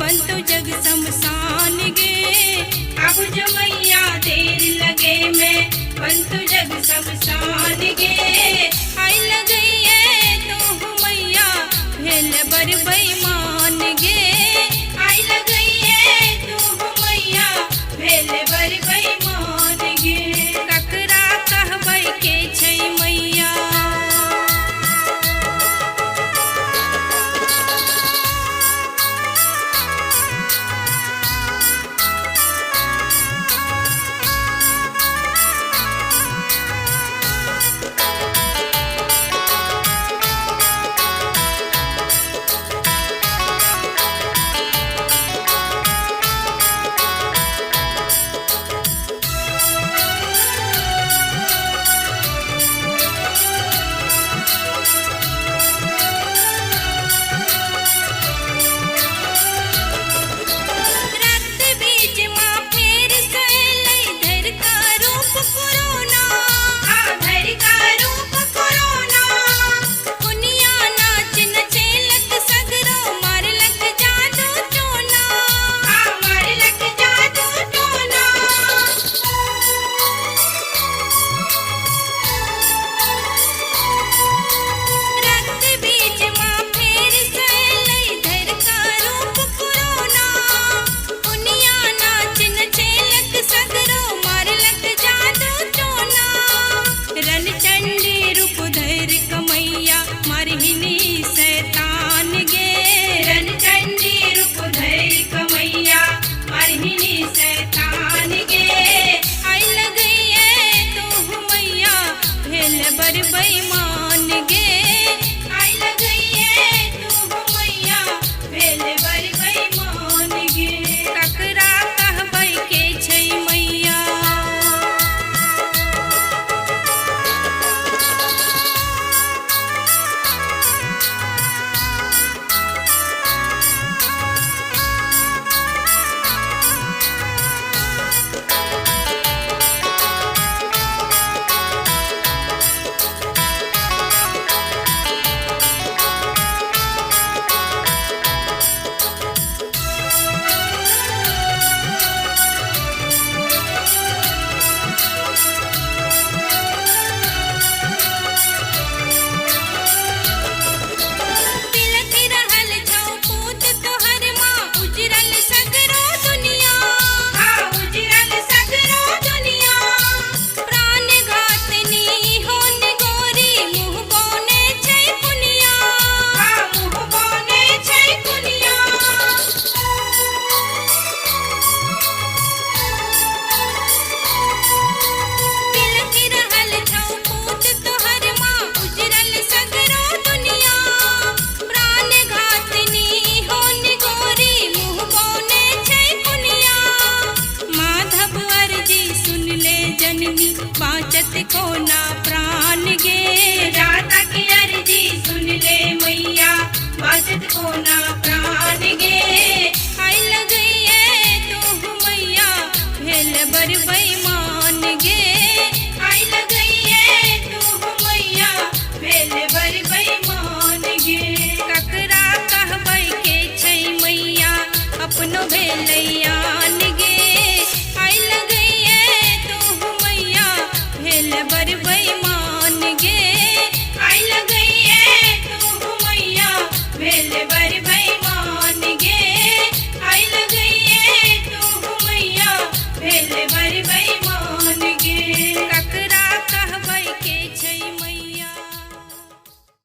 बनतो जग शमशान गे। अब जो मैया देर लगे में बनतो जग शमशान गे। आई लगइए तो मैया भेल बर बेईमान गे। आई लगइए तो मैया भेल बर बेईमान गे। ककरा कहबै के छै मैया। बर बेईमान गे। आई लगइए तो मैया भेल बर बेईमान गे। ककरा कहबै के छै मैया। बाचत कोना प्राण गे। राधा की अर्जी सुन ले मैया बाचत कोना प्राण गे। आई लगइए तो मैया भेल बर बेईमान गे। आई लगइए तो मैया भेल बर बेईमान गे। ककरा कहबै के छै मैया अपनो भेलैया।